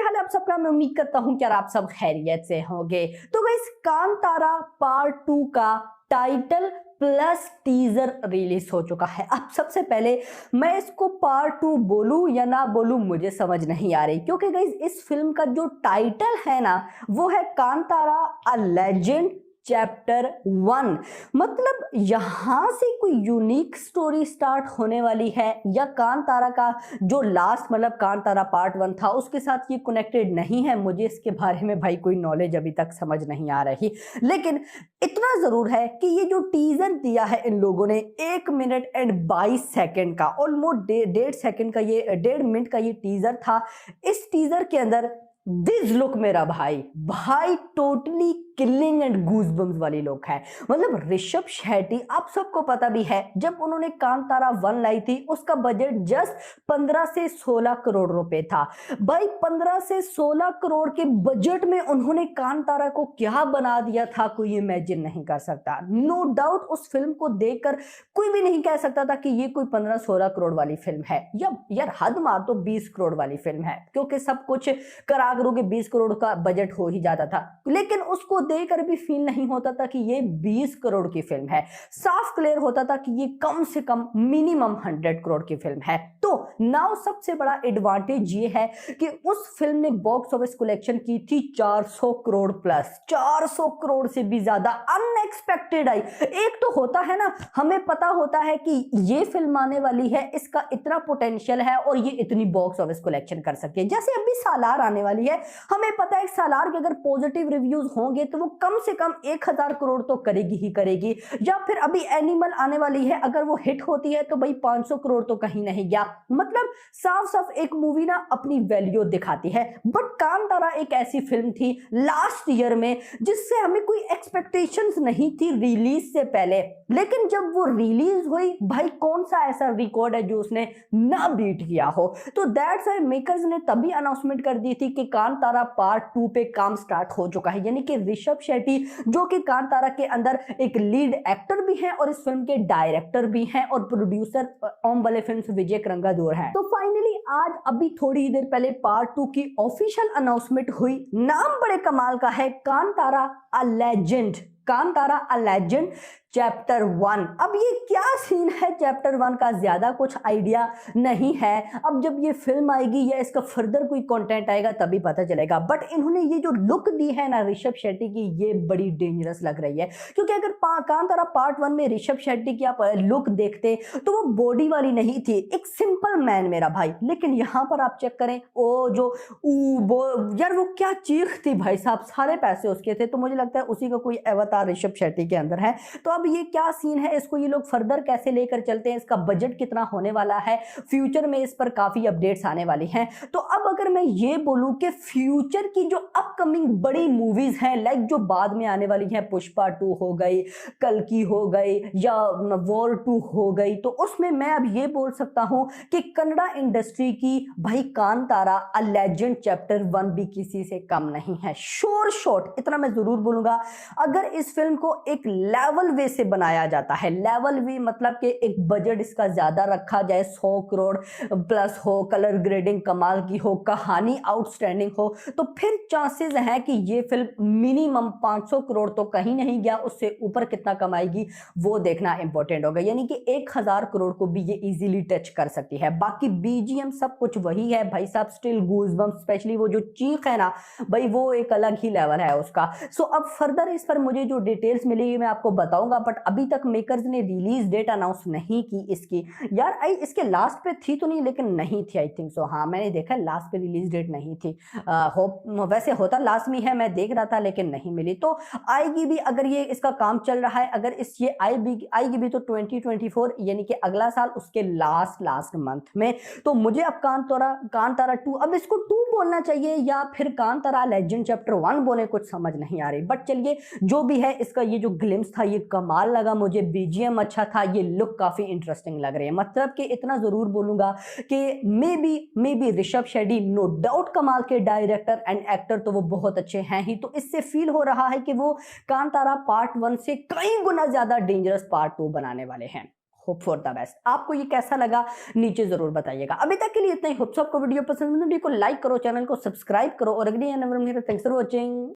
क्या हाल है आप सबका। मैं उम्मीद करता हूँ कि यार आप सब खैरियत से होंगे। तो गाइस, कांतारा पार्ट 2 का टाइटल प्लस टीजर रिलीज हो चुका है। अब सबसे पहले मैं इसको पार्ट 2 बोलूं या ना बोलूं मुझे समझ नहीं आ रही, क्योंकि गाइस इस फिल्म का जो टाइटल है ना वो है कांतारा अ लेजेंड चैप्टर 1। मतलब यहां से कोई यूनिक स्टोरी स्टार्ट होने वाली है या कांतारा का जो लास्ट मतलब कांतारा पार्ट 1 था उसके साथ ये कनेक्टेड नहीं है। मुझे इसके बारे में भाई कोई नॉलेज अभी तक समझ नहीं आ रही, लेकिन इतना जरूर है कि ये जो टीजर दिया है इन लोगों ने 1 मिनट एंड 22 सेकेंड का, ऑलमोस्ट 1.5 सेकेंड का, ये 1.5 मिनट का ये टीजर था। इस टीजर के अंदर दिस लुक मेरा भाई भाई टोटली किलिंग एंड गूजबम्स वाली लुक है। मतलब ऋषभ शेट्टी, आप सबको पता भी है जब उन्होंने कांतारा 1 लाई थी उसका बजट जस्ट 15 से 16 करोड़ रुपए था। भाई 15 से 16 करोड़ के बजट में उन्होंने कांतारा को क्या बना दिया था कोई इमेजिन नहीं कर सकता। नो डाउट उस फिल्म को देखकर कोई भी नहीं कह सकता था कि ये कोई 15-16 करोड़ वाली फिल्म है, या यार हद मार तो 20 करोड़ वाली फिल्म है, क्योंकि सब कुछ करा करोगे 20 करोड़ का बजट हो ही जाता था। लेकिन उसको देखकर भी फील नहीं होता था कि ये 20 करोड़ की फिल्म है। साफ क्लियर होता था कि ये कम से कम मिनिमम 100 करोड़ की फिल्म है। तो नाउ सबसे बड़ा एडवांटेज ये है कि उस फिल्म ने बॉक्स ऑफिस कलेक्शन की थी 400 करोड़ प्लस, 400 करोड़ से भी ज्यादा अनएक्सपेक्टेड आई। एक तो होता है ना, हमें पता होता है कि ये फिल्म आने वाली है, इसका इतना पोटेंशियल है और ये इतनी बॉक्स ऑफिस कलेक्शन कर सकती है। जैसे अभी सालार आने वाली है, हमें पता है सालार के अगर पॉजिटिव रिव्यूज होंगे तो वो कम से कम 1000 करोड़ तो करेगी ही करेगी। या फिर अभी एनिमल आने वाली है, अगर वो हिट होती है तो भाई 500 करोड़ तो कहीं नहीं गया। मतलब साफ साफ एक मूवी ना अपनी वैल्यू दिखाती है। बट कांतारा एक ऐसी फिल्म थी लास्ट ईयर में जिससे हमें कोई एक्सपेक्टेशंस नहीं थी रिलीज से पहले, लेकिन जब वो रिलीज हुई भाई कौन सा ऐसा रिकॉर्ड है जो उसने ना बीट किया हो। तो दैट्स व्हाई मेकर्स ने तभी अनाउंसमेंट कर दी थी कि कांतारा पार्ट 2 पे काम स्टार्ट हो चुका है। यानी कि ऋषभ शेट्टी जो कि कांतारा के अंदर एक लीड एक्टर भी हैं और इस फिल्म के डायरेक्टर भी हैं और प्रोड्यूसर ओम बले फिल्म्स विजय करंगादूर हैं। तो फाइनली आज अभी थोड़ी ही देर पहले पार्ट 2 की ऑफिशियल अनाउंसमेंट हुई। नाम बड़े कमाल का है, Kantara a legend, Kantara a legend chapter 1। अब ये क्या सीन है चैप्टर 1 का ज्यादा कुछ आइडिया नहीं है। अब जब ये फिल्म आएगी या इसका फर्दर कोई कंटेंट आएगा तभी पता चलेगा। बट इन्होंने ये जो लुक दी है ना ऋषभ शेट्टी की, ये बड़ी डेंजरस लग रही है। क्योंकि अगर कांतारा पार्ट 1 में ऋषभ शेट्टी की आप लुक देखते तो वो बॉडी वाली नहीं थी, एक सिंपल मैन मेरा भाई। लेकिन यहाँ पर आप चेक करें वो जो यार वो क्या चीख थी भाई साहब, सारे पैसे उसके थे। तो मुझे लगता है उसी का कोई अवतार ऋषभ शेट्टी के अंदर है। तो अब ये क्या सीन है, इसको ये लोग फर्दर कैसे लेकर चलते हैं, इसका बजट कितना होने वाला है, फ्यूचर में इस पर काफी अपडेट्स आने वाली हैं। तो अब अगर मैं ये बोलूं कि फ्यूचर की जो अपकमिंग बड़ी मूवीज हैं, लाइक जो बाद में आने वाली हैं, पुष्पा 2 हो गई, कल्कि हो गई या वॉर 2 हो गई, तो उसमें मैं अब ये बोल सकता हूं कि कन्नड़ा इंडस्ट्री की भाई कांतारा अ लेजेंड चैप्टर 1 भी किसी से कम नहीं है। श्योर शॉट इतना मैं जरूर बोलूंगा, अगर इस फिल्म को एक लेवल वे से बनाया जाता है, लेवल वे मतलब कि एक बजट इसका ज्यादा रखा जाए, 100 करोड़ प्लस हो, कलर ग्रेडिंग कमाल की हो, कहानी आउटस्टैंडिंग हो, तो फिर चांसेस हैं कि ये फिल्म मिनिमम 500 करोड़ तो कहीं नहीं गया, उससे ऊपर कितना कमाएगी वो देखना इंपॉर्टेंट होगा। यानी कि 1000 करोड़ को भी ये इजीली टच कर सकती है। बाकी बीजीएम सब कुछ वही है भाई साहब, स्टिल गूज़बम्प्स, स्पेशली वो जो चीख है ना भाई, वो एक अलग ही लेवल है उसका। सो अब फर्दर इस पर मुझे जो डिटेल्स मिलेगी मैं आपको बताऊंगा। बट अभी तक मेकर्स ने रिलीज डेट अनाउंस नहीं की इसकी। यार आई इसके लास्ट पे थी तो नहीं, लेकिन नहीं थी आई थिंक सो। हाँ मैंने देखा लास्ट पे रिलीज डेट नहीं थी। वैसे होता लास्ट में है, मैं देख रहा था, लेकिन नहीं मिली। तो आएगी भी, अगर ये इसका काम चल रहा है, अगर इस ये आएगी भी तो 2024 यानी कि अगला साल, उसके लास्ट मंथ में। तो मुझे अब कांतारा 2, अब इसको 2 बोलना चाहिए या फिर कांतारा लेजेंड चैप्टर 1 बोले, कुछ समझ नहीं आ रही। बट चलिए जो भी है, इसका ये जो ग्लिम्स था ये कमाल लगा मुझे, बीजीएम अच्छा था, ये लुक काफी इंटरेस्टिंग लग रही है। मतलब कि इतना जरूर बोलूंगा कि maybe Rishabh Shetty no doubt कमाल के डायरेक्टर एंड एक्टर तो वो बहुत अच्छे हैं ही। तो इससे फील हो रहा है कि वो कांतारा पार्ट 1 से कई गुना ज्यादा डेंजरस पार्ट 2 बनाने वाले हैं। Hope for the best. आपको ये कैसा लगा नीचे जरूर बताइएगा। अभी तक के लिए इतना ही। होप आपको वीडियो पसंद है, वीडियो को लाइक करो, चैनल को सब्सक्राइब करो और अगली थैंक्स फॉर वॉचिंग।